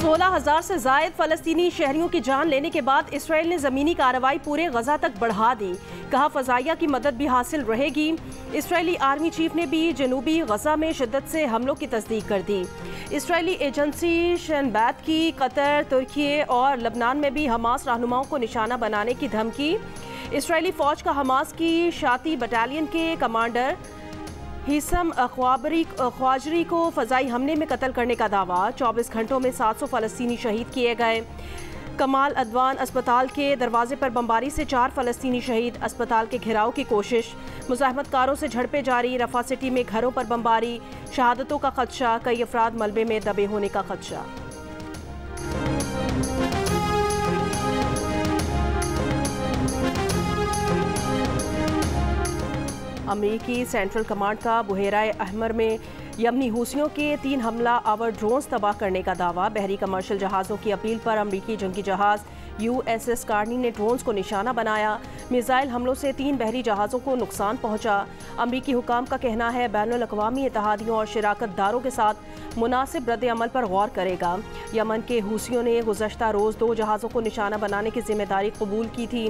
16,000 से जायद फलस्तीनी शहरियों की जान लेने के बाद इसराइल ने ज़मीनी कार्रवाई पूरे गजा तक बढ़ा दी। कहा फ़ज़ाइया की मदद भी हासिल रहेगी। इसराइली आर्मी चीफ ने भी जनूबी गजा में शिद्दत से हमलों की तस्दीक कर दी। इसराइली एजेंसी शनबैत की कतर, तुर्की और लबनान में भी हमास रहनुमाओं को निशाना बनाने की धमकी। इसराइली फ़ौज का हमास की शाती बटालियन के कमांडर हिसम ख्वाजरी को फ़ज़ाई हमले में कत्ल करने का दावा। 24 घंटों में 700 फ़लस्तीनी शहीद किए गए। कमाल अदवान अस्पताल के दरवाजे पर बमबारी से 4 फ़लस्तीनी शहीद। अस्पताल के घेराव की कोशिश। मुज़ाहमतकारों से झड़पें जारी। रफा सिटी में घरों पर बमबारी। शहादतों का खदशा। कई अफराद मलबे में दबे होने का खदशा। अमेरिकी सेंट्रल कमांड का बुहेराए अहमर में यमनी हूसियों के 3 हमला आवर ड्रोन्स तबाह करने का दावा। बहरी कमर्शियल जहाज़ों की अपील पर अमेरिकी जंगी जहाज़ USS कार्नी ने ड्रोन्स को निशाना बनाया। मिसाइल हमलों से 3 बहरी जहाज़ों को नुकसान पहुंचा। अमेरिकी हुकाम का कहना है बैनुल-अक़वामी इत्तेहादियों और शिराकतदारों के साथ मुनासिब रद्द-ए-अमल पर गौर करेगा। यमन के हूसियों ने गुज़श्ता रोज़ 2 जहाज़ों को निशाना बनाने की जिम्मेदारी कबूल की थी।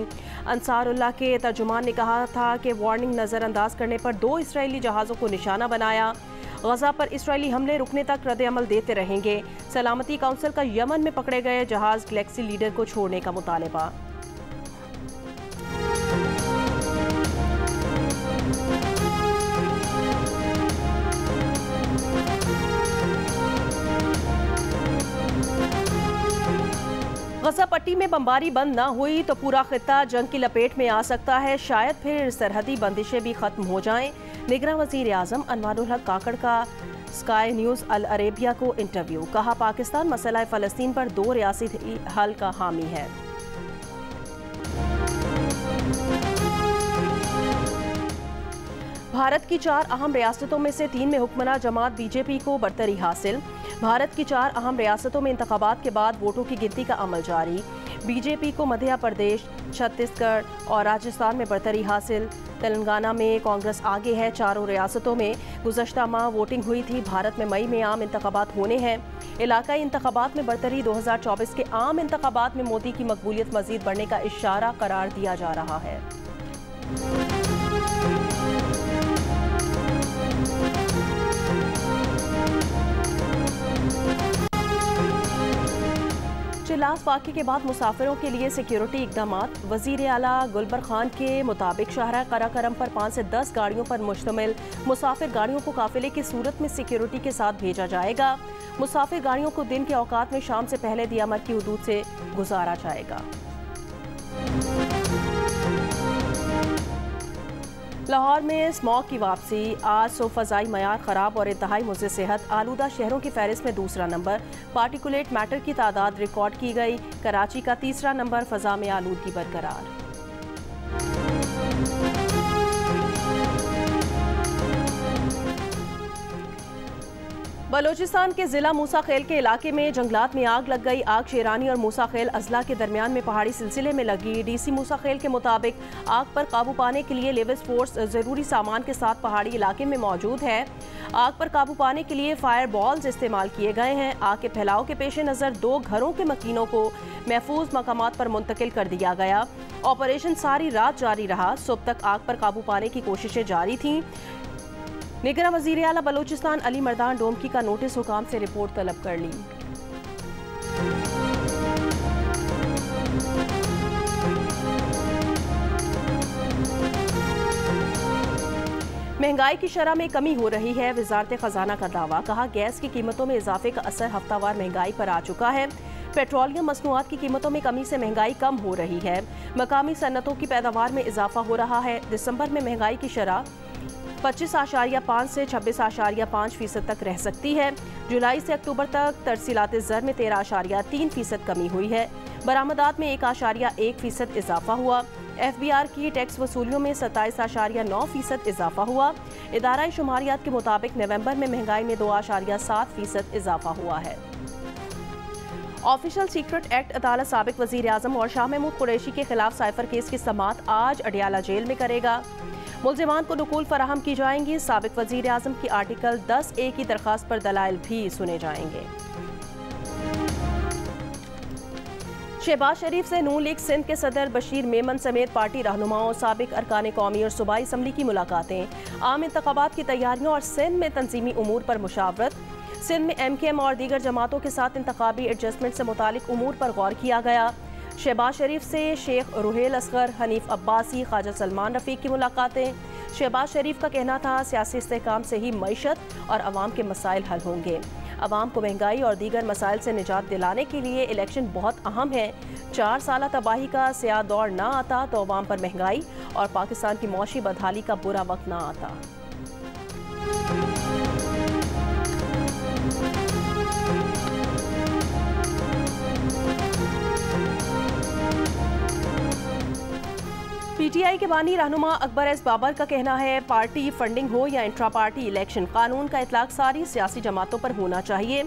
अंसारुल्लाह के तर्जुमान ने कहा था कि वार्निंग नज़रअंदाज करने पर 2 इसराइली जहाज़ों को निशाना बनाया। गजा पर इसराइली हमले रुकने तक रद्द-ए-अमल देते रहेंगे। सलामती काउंसिल का यमन में पकड़े गए जहाज गैलेक्सी लीडर को छोड़ने का मुतालबा। गजा पट्टी में बमबारी बंद न हुई तो पूरा खित्ता जंग की लपेट में आ सकता है। शायद फिर सरहदी बंदिशें भी खत्म हो जाएं। निगरान वज़ीर आज़म अनवारुल हक काकड़ का स्काई न्यूज़ अल अरेबिया को इंटरव्यू। कहा पाकिस्तान मसला फ़लस्तीन पर 2 रियासती हल का हामी है। भारत की 4 अहम रियासतों में से 3 में हुक्मरान जमात BJP को बरतरी हासिल। भारत की 4 अहम रियासतों में इंतखाबात के बाद वोटों की गिनती का अमल जारी। BJP को मध्य प्रदेश, छत्तीसगढ़ और राजस्थान में बरतरी हासिल। तेलंगाना में कांग्रेस आगे है। 4 रियासतों में गुज़श्ता माह वोटिंग हुई थी। भारत में मई में आम इंतखाबात होने हैं। इलाकाई इंतखाबात में बरतरी 2024 के आम इंतखाबात में मोदी की मकबूलियत मज़ीद बढ़ने का इशारा करार दिया जा रहा है। चिल्लास वाक़े के बाद मुसाफिरों के लिए सिक्योरिटी इक़दामात। वज़ीर आला गुलबर खान के मुताबिक शाहरा कराकरम पर 5 से 10 गाड़ियों पर मुश्तमिल मुसाफिर गाड़ियों को काफ़िले की सूरत में सिक्योरिटी के साथ भेजा जाएगा। मुसाफिर गाड़ियों को दिन के औकात में शाम से पहले दियामत की हदूद से गुजारा जाएगा। लाहौर में स्मॉग की वापसी। आज फ़ज़ाई मयार ख़राब और इंतहाई मुज़र सेहत। आलूदा शहरों की फहरिस्त में दूसरा नंबर। पार्टिकुलेट मैटर की तादाद रिकॉर्ड की गई। कराची का तीसरा नंबर। फ़ज़ा में आलूदगी बरकरार। बलोचिस्तान के ज़िला मूसा खेल के इलाके में जंगलात में आग लग गई। आग शेरानी और मूसा खेल अजला के दरमियान में पहाड़ी सिलसिले में लगी। DC मूसा खेल के मुताबिक आग पर काबू पाने के लिए लेविस फोर्स ज़रूरी सामान के साथ पहाड़ी इलाके में मौजूद है। आग पर काबू पाने के लिए फायर बॉल्स इस्तेमाल किए गए हैं। आग के फैलाव के पेश नज़र 2 घरों के मकीनों को महफूज मकामात पर मुंतकिल कर दिया गया। ऑपरेशन सारी रात जारी रहा। सुबह तक आग पर काबू पाने की कोशिशें जारी थीं। निगरान वज़ीर आला बलोचिस्तान अली मर्दान डोमकी का नोटिस हुकाम से रिपोर्ट तलब कर ली। महंगाई की शरह में कमी हो रही है। वज़ारत ख़जाना का दावा। कहा गैस की कीमतों में इजाफे का असर हफ्तावार महंगाई पर आ चुका है। पेट्रोलियम मसनूआत की कीमतों में कमी से महंगाई कम हो रही है। मकामी सन्नतों की पैदावार में इजाफा हो रहा है। दिसंबर में महंगाई की शरह 25.5 से 26.5% तक रह सकती है। जुलाई से अक्टूबर तक तरसीलात ज़र में 13.3% कमी हुई है। बरामदात में 1.1% इजाफा हुआ। FBR की टैक्स वसूलियों में 27.9% इजाफा हुआ। इदारा शुमारियात के मुताबिक नवंबर में महंगाई में 2.7% इजाफा हुआ है। ऑफिशियल सीक्रेट एक्ट अदालत साबिक वज़ीर आज़म और शाह महमूद कुरैशी के खिलाफ साइफर केस की समाअत आज अडियाला जेल में करेगा। मुल्ज़िमान को नुकूल फराहम की जाएंगी। साबिक वज़ीर आज़म की आर्टिकल 10A की दरख्वास्त पर दलाइल भी सुने जाएंगे। शहबाज शरीफ से नून लीग सिंध के सदर बशीर मेमन समेत पार्टी रहनुमाओं, साबिक अरकान कौमी और सूबाई असम्बली की मुलाकातें। आम इंतखाबात की तैयारियों और सिंध में तंजीमी उमूर पर मुशावरत। सिंध में MKM और दीगर जमातों के साथ इंतखाबी एडजस्टमेंट से मुतालिक उमूर पर गौर किया गया। शहबाज शरीफ से शेख रुहेल असगर, हनीफ अब्बासी, ख्वाजा सलमान रफीक की मुलाकातें। शहबाज शरीफ का कहना था सियासी इस्तेहकाम से ही मईशत और अवाम के मसाइल हल होंगे। अवाम को महंगाई और दीगर मसाइल से निजात दिलाने के लिए इलेक्शन बहुत अहम है। 4 साल तबाही का स्याह दौर ना आता तो अवाम पर महंगाई और पाकिस्तान की मौशी बदहाली का बुरा वक्त ना आता। PTI के बानी रहनुमा अकबर एस बाबर का कहना है पार्टी फंडिंग हो या इंट्रा पार्टी इलेक्शन, कानून का इतलाक सारी सियासी जमातों पर होना चाहिए।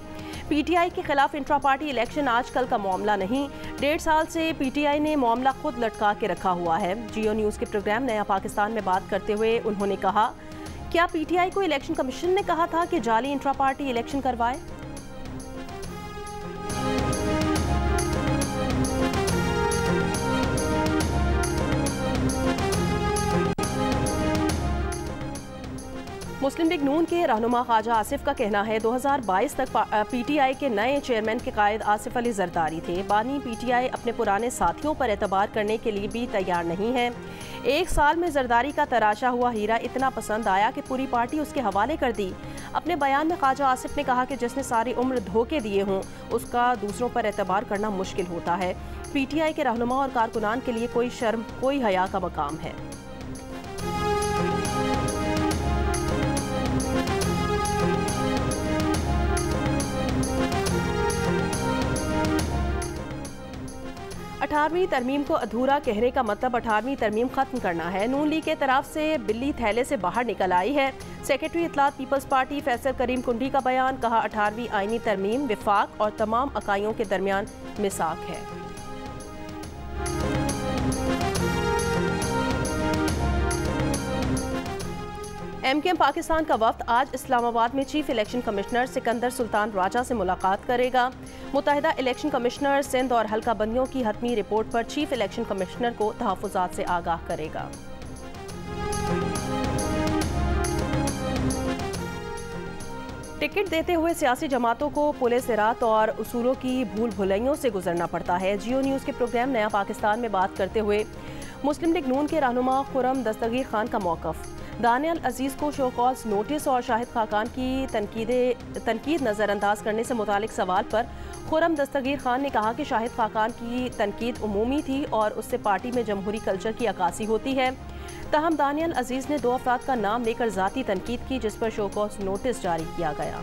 PTI के खिलाफ इंट्रा पार्टी इलेक्शन आजकल का मामला नहीं। 1.5 साल से PTI ने मामला खुद लटका के रखा हुआ है। जियो न्यूज़ के प्रोग्राम नया पाकिस्तान में बात करते हुए उन्होंने कहा, क्या PTI को इलेक्शन कमीशन ने कहा था कि जाली इंट्रा पार्टी इलेक्शन करवाए? मुस्लिम लीग नून के रहनुमा ख्वाजा आसिफ का कहना है 2022 तक PTI के नए चेयरमैन के कायद आसिफ अली जरदारी थे। बानी PTI अपने पुराने साथियों पर एतबार करने के लिए भी तैयार नहीं है। 1 साल में जरदारी का तराशा हुआ हीरा इतना पसंद आया कि पूरी पार्टी उसके हवाले कर दी। अपने बयान में ख्वाजा आसिफ ने कहा कि जिसने सारी उम्र धोखे दिए हों उसका दूसरों पर एतबार करना मुश्किल होता है। PTI के रहनुमा और कारकुनान के लिए कोई शर्म, कोई हया का मकाम है। अठारहवीं तरमीम को अधूरा कहने का मतलब 18वीं तरमीम खत्म करना है। नून लीग के तरफ से बिल्ली थैले से बाहर निकल आई है। सेक्रेटरी इत्तलात पीपल्स पार्टी फैसल करीम कुंडी का बयान, कहा 18वीं आईनी तरमीम विफाक और तमाम अकाइयों के दरमियान मिसाक है। MKM पाकिस्तान का वफ्द आज इस्लामाबाद में chief election commissioner Sikandar Sultan Raja से मुलाकात करेगा। मुत्तहिदा इलेक्शन कमिश्नर सिंध और हल्का बंदियों की हतमी रिपोर्ट पर चीफ इलेक्शन कमिश्नर को तहफ़्फ़ुज़ात से आगाह करेगा। टिकट देते हुए सियासी जमातों को पुलिस सिरात और उसूलों की भूल भुलैयों से गुजरना पड़ता है। जियो न्यूज़ के प्रोग्राम नया पाकिस्तान में बात करते हुए मुस्लिम लीग नून के रहनुमा खुर्रम दस्तगीर खान का मौक़िफ़, दानियल अजीज़ को शो कॉज नोटिस और शाहिद खाकान की तनकीद नज़रअंदाज करने से मुतालिक सवाल पर खुर्रम दस्तगीर खान ने कहा कि शाहिद खाकान की तनकीद उमूमी थी और उससे पार्टी में जमहूरी कल्चर की अक्कासी होती है। तहम दानियल अजीज़ ने 2 अफराद का नाम लेकर ज़ाती तनकीद की, जिस पर शो कॉज नोटिस जारी किया गया।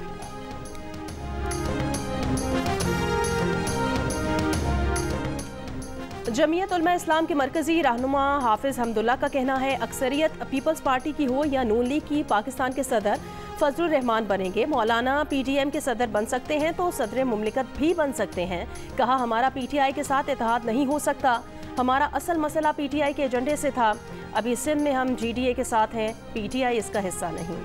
जमीयत उलमा इस्लाम के मरकजी रहनुमा हाफिज हमदुल्ला का कहना है अक्सरियत पीपल्स पार्टी की हो या नून लीग की, पाकिस्तान के सदर फजलुर रहमान बनेंगे। मौलाना PTM के सदर बन सकते हैं तो सदर मुमलिकत भी बन सकते हैं। कहा, हमारा PTI के साथ इत्तेहाद नहीं हो सकता। हमारा असल मसला PTI के एजेंडे से था। अभी सिंध में हम GDA के साथ हैं, PTI इसका हिस्सा नहीं।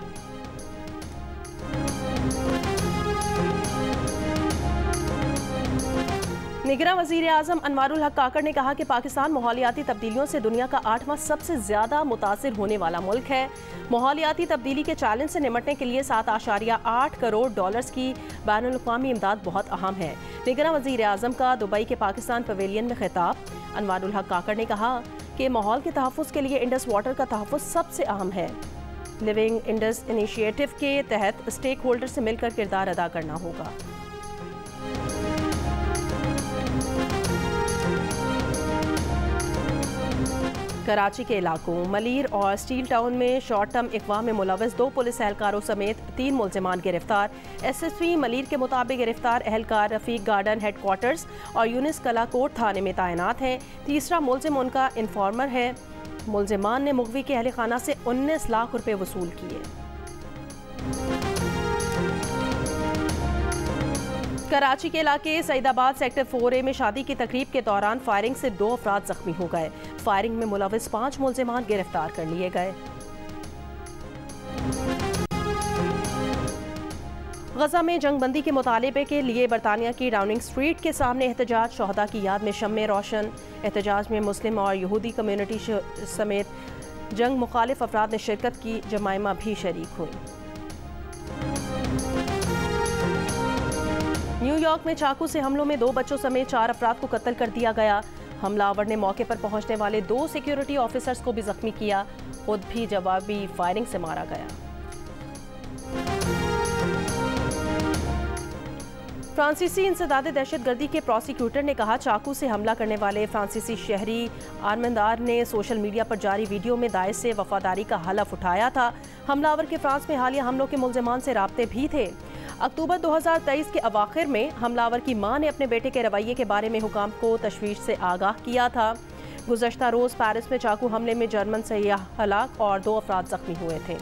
निगरान वज़ीर आज़म अनवारुल हक काकड़ ने कहा कि पाकिस्तान माहौलियाती तब्दीलियों से दुनिया का 8वां सबसे ज़्यादा मुतासिर होने वाला मुल्क है। माहौलियाती तब्दीली के चैलेंज से निपटने के लिए $7.8 करोड़ की बैनुल-अक़वामी इमदाद बहुत अहम है। निगरान वज़ीर आज़म का दुबई के पाकिस्तान पवेलियन में खिताब, अनवारुल हक काकड़ ने कहा कि माहौल के तहफ़्फ़ुज़ के लिए इंडस वाटर का तहफ़्फ़ुज़ सबसे अहम है। लिविंग इंडस इनिशिएटिव के तहत स्टेक होल्डर से मिलकर किरदार अदा करना होगा। कराची के इलाकों मलीर और स्टील टाउन में शॉर्ट टर्म अगवा में मुलव्वस 2 पुलिस एहलकारों समेत 3 मुल्ज़िमान गिरफ्तार। SSP मलीर के मुताबिक गिरफ्तार एहलकार रफीक गार्डन हेडक्वार्टर्स और यूनिस कलाकोट थाने में तैनात हैं। तीसरा मुल्ज़िम उनका इन्फॉर्मर है। मुल्ज़िमान ने मुग़वी के अहल खाना से 19 लाख रुपए वसूल किए। कराची के इलाके सईदाबाद सेक्टर 4A में शादी की तकरीब के दौरान फायरिंग से 2 अफराद जख्मी हो गए। फायरिंग में मुलव्वस 5 मुल्ज़िमान गिरफ्तार कर लिए गए। गजा में जंगबंदी के मुतालबे के लिए बरतानिया की डाउनिंग स्ट्रीट के सामने एहतजाज, शहदा की याद में शम्मे रोशन। एहतजाज में मुस्लिम और यहूदी कम्युनिटी समेत जंग मुखालिफ अफराद ने शिरकत की। जमाइमा भी शरीक हुई। न्यूयॉर्क में चाकू से हमलों में 2 बच्चों समेत 4 अफराद को कत्ल कर दिया गया। हमलावर ने मौके पर पहुंचने वाले 2 सिक्योरिटी ऑफिसर्स को भी जख्मी किया। खुद भी जवाबी फायरिंग से मारा गया। फ्रांसीसी इंसदादे दहशतगर्दी के प्रोसिक्यूटर ने कहा, चाकू से हमला करने वाले फ्रांसीसी शहरी आर्मंदार ने सोशल मीडिया पर जारी वीडियो में दाइश से वफादारी का हलफ उठाया था। हमलावर के फ्रांस में हालिया हमलों के मुल्जिमान से राब्ते भी थे। अक्टूबर 2023 के अवाखिर में हमलावर की मां ने अपने बेटे के रवैये के बारे में हुकाम को तशवीश से आगाह किया था। गुज़श्ता रोज़ पेरिस में चाकू हमले में जर्मन सयाह हलाक और 2 अफराद जख्मी हुए थे।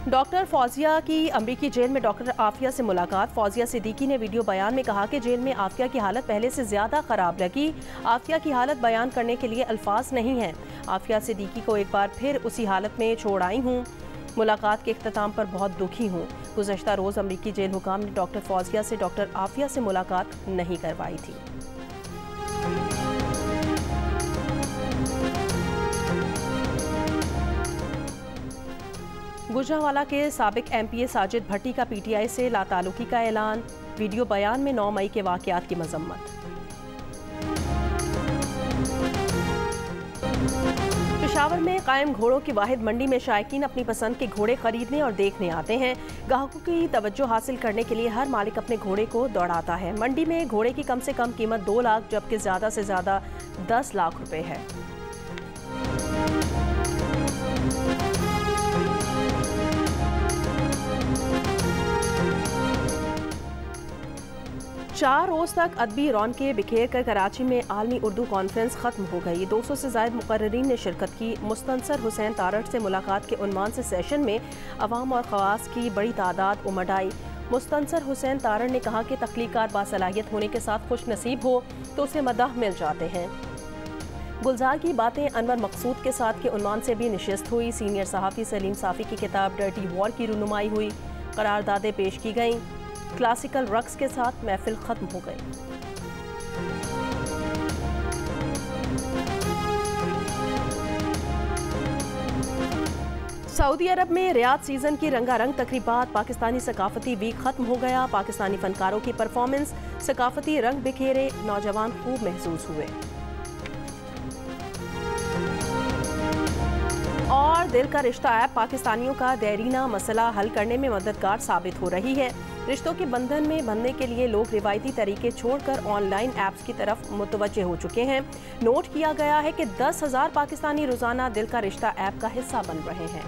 डॉक्टर फौजिया की अमरीकी जेल में डॉक्टर आफिया से मुलाकात। फौजिया सिद्दीकी ने वीडियो बयान में कहा कि जेल में आफिया की हालत पहले से ज़्यादा ख़राब लगी। आफिया की हालत बयान करने के लिए अल्फाज नहीं हैं। आफिया सिद्दीकी को एक बार फिर उसी हालत में छोड़ आई हूँ। मुलाकात के इख्तिताम पर बहुत दुखी हूँ। गुज़श्ता रोज़ अमरीकी जेल हुकाम ने डॉक्टर फौजिया से डॉक्टर आफिया से मुलाकात नहीं करवाई थी। गुजरांवाला के साबिक MPA साजिद भट्टी का PTI से लाताल्लुकी का ऐलान। वीडियो बयान में 9 मई के वाक़यात की मजम्मत। पेशावर में कायम घोड़ों की वाहिद मंडी में शायकीन अपनी पसंद के घोड़े खरीदने और देखने आते हैं। ग्राहकों की तवज्जो हासिल करने के लिए हर मालिक अपने घोड़े को दौड़ाता है। मंडी में घोड़े की कम से कम कीमत 2 लाख जबकि ज़्यादा से ज़्यादा 10 लाख रुपए है। चार रोज़ तक अदबी रौनकें बिखेर कर कराची में आलमी उर्दू कॉन्फ्रेंस ख़त्म हो गई। 200 से ज़ायद मुक़र्रिरीन ने शिरकत की। मुस्तनसर हुसैन तारड़ से मुलाकात के उन्वान से सेशन में अवाम और ख़वास की बड़ी तादाद उमड़ आई। मुस्तनसर हुसैन तारड़ ने कहा कि तख्लीक़ात बासलाहियत होने के साथ खुश नसीब हो तो उसे मदाह मिल जाते हैं। गुलजार की बातें अनवर मकसूद के साथ के उन्वान से भी निशिस्त हुई। सीनियर सहाफ़ी सलीम साफ़ी की किताब डर्टी वॉर की रुनुमाई हुई। करारदादें पेश की गईं। क्लासिकल रक्स के साथ महफिल खत्म हो गई। सऊदी अरब में रियाद सीजन की रंगारंग तकरीबात। पाकिस्तानी सकाफती वीक खत्म हो गया। पाकिस्तानी फनकारों की परफॉर्मेंस, सकाफती रंग बिखेरे, नौजवान खूब महसूस हुए। और दिल का रिश्ता ऐप पाकिस्तानियों का देरीना मसला हल करने में मददगार साबित हो रही है। रिश्तों के बंधन में बंधने के लिए लोग रिवायती तरीके छोड़कर ऑनलाइन ऐप्स की तरफ मुतवज्जे हो चुके हैं। नोट किया गया है कि 10,000 पाकिस्तानी रोजाना दिल का रिश्ता ऐप का हिस्सा बन रहे हैं।